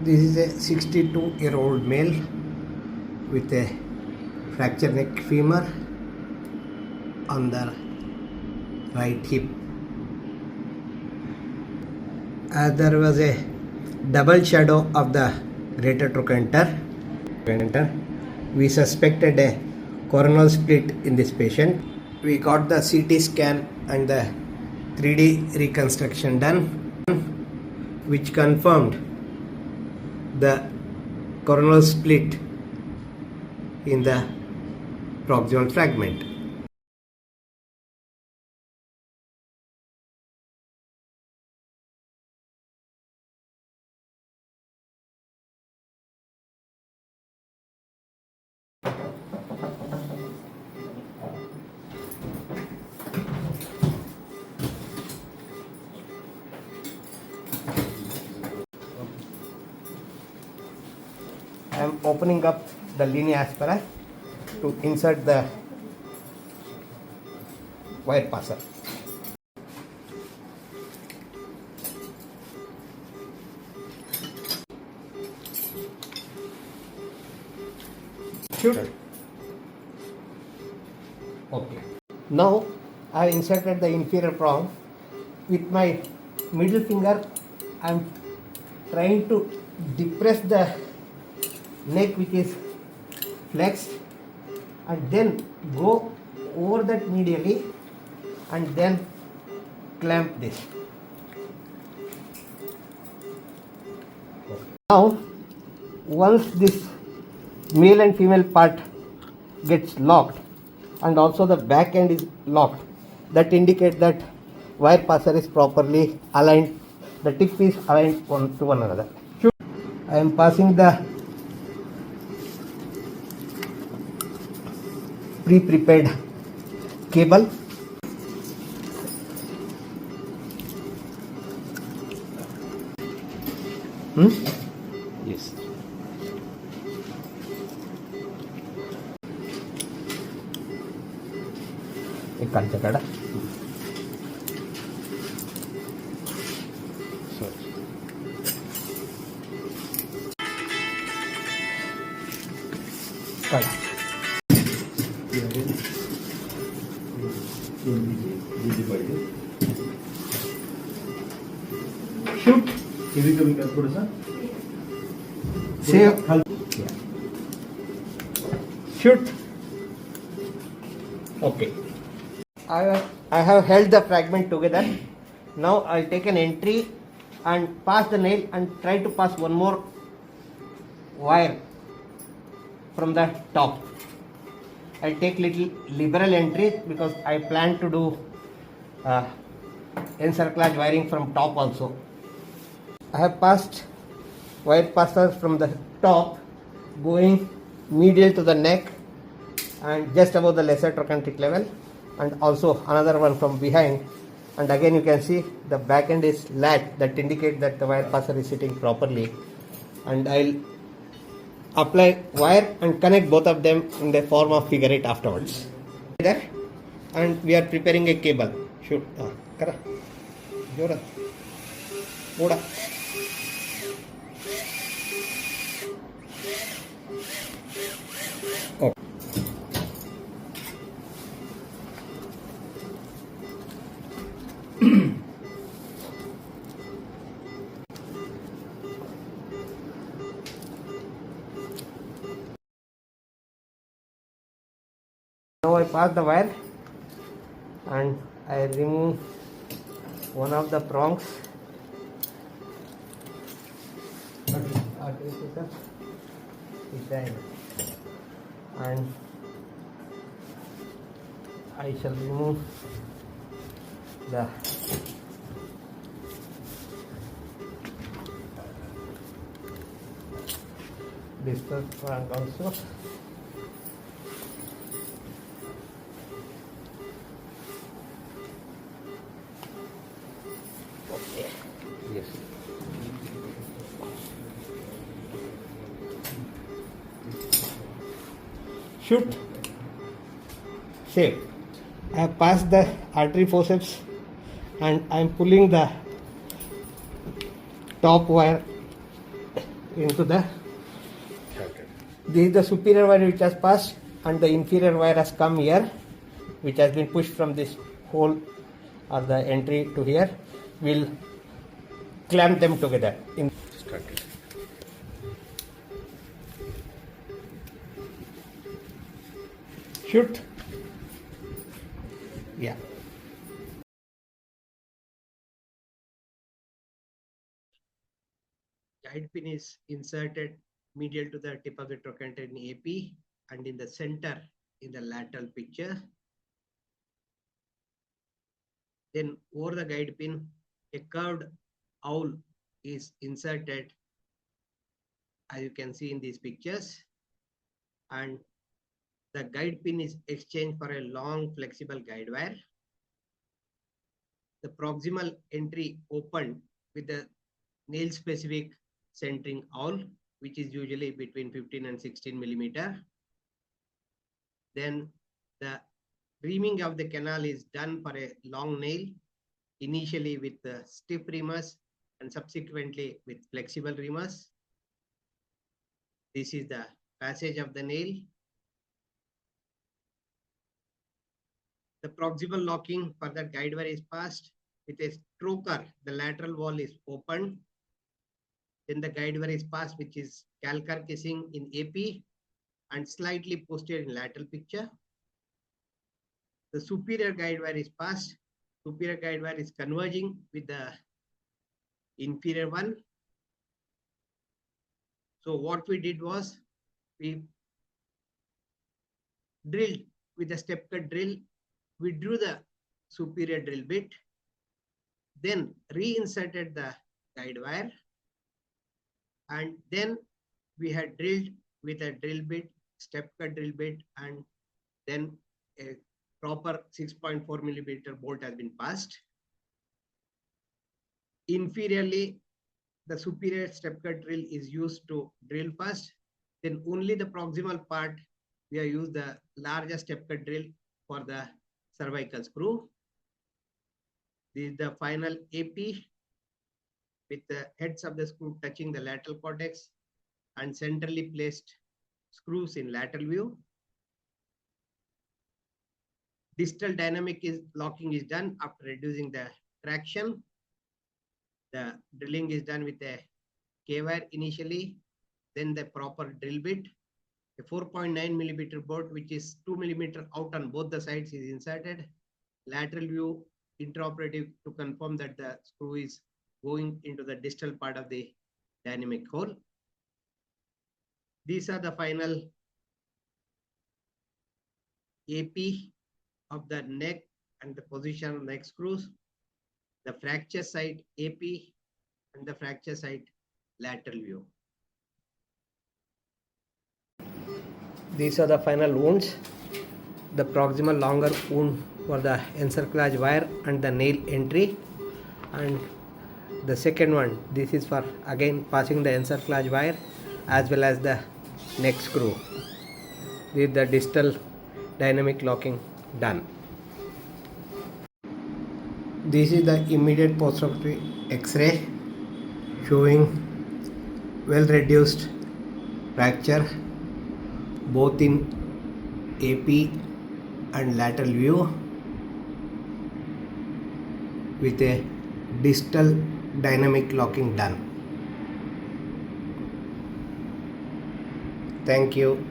This is a 62-year-old male with a fractured neck femur on the right hip. There was a double shadow of the greater trochanter. We suspected a coronal split in this patient. We got the CT scan and the 3D reconstruction done, which confirmed the coronal split in the proximal fragment. I am opening up the linea aspera to insert the wire passer. Shoot. Okay. Now I have inserted the inferior prong. With my middle finger I am trying to depress the neck which is flexed and then go over that medially and then clamp this. Now once this male and female part gets locked and also the back end is locked, that indicates that wire passer is properly aligned, the tip is aligned one to one another. I am passing the pre-prepared cable. Yes. Shoot. Save. Shoot. Okay. I have held the fragment together. Now I'll take an entry and pass the nail and try to pass one more wire from the top. I'll take little liberal entry because I plan to do encerclage wiring from top also. I have passed wire passers from the top going medial to the neck and just above the lesser trochanteric level, and also another one from behind, and again you can see the back end is lat, that indicates that the wire passer is sitting properly, and I'll apply wire and connect both of them in the form of figure 8 afterwards. There, and we are preparing a cable. Shoot. Kara. Jora. Oda. Oh. Now I pass the wire and I remove one of the prongs. And I shall remove the distal prong also. Okay. Yes. Shoot. Save. I have passed the artery forceps and I am pulling the top wire into the. This is the superior wire which has passed, and the inferior wire has come here, which has been pushed from this hole or the entry to here. We'll clamp them together. Shoot. Yeah. Guide pin is inserted medial to the tip of the trochanter in AP and in the center in the lateral picture. Then over the guide pin, a curved owl is inserted, as you can see in these pictures, and the guide pin is exchanged for a long flexible guide wire. The proximal entry opened with the nail specific centering owl, which is usually between 15 and 16 millimeter. Then the reaming of the canal is done for a long nail, initially with the stiff reamers and subsequently with flexible reamers. This is the passage of the nail. The proximal locking for that guide wire is passed with a stroker. The lateral wall is opened. Then the guide wire is passed, which is calcar casing in AP and slightly posterior in lateral picture. The superior guide wire is passed. Superior guide wire is converging with the inferior one. So what we did was we drilled with a step cut drill. We drew the superior drill bit, then reinserted the guide wire, and then we had drilled with a drill bit, step cut drill bit, and then a proper 6.4 millimeter bolt has been passed. Inferiorly, the superior step cut drill is used to drill first, then only the proximal part we have used the larger step cut drill for the cervical screw. This is the final AP with the heads of the screw touching the lateral cortex and centrally placed screws in lateral view. Distal dynamic locking is done after reducing the traction. The drilling is done with a K-wire initially, then the proper drill bit. A 4.9 millimeter bolt, which is 2 millimeter out on both the sides, is inserted. Lateral view intraoperative to confirm that the screw is going into the distal part of the dynamic hole. These are the final AP of the neck and the position of neck screws, the fracture site AP and the fracture site lateral view. These are the final wounds. The proximal longer wound for the encerclage wire and the nail entry, and the second one, this is for again passing the encerclage wire as well as the neck screw. This is the distal dynamic locking done. This is the immediate post-operative X-ray showing well reduced fracture both in AP and lateral view with a distal dynamic locking done. Thank you.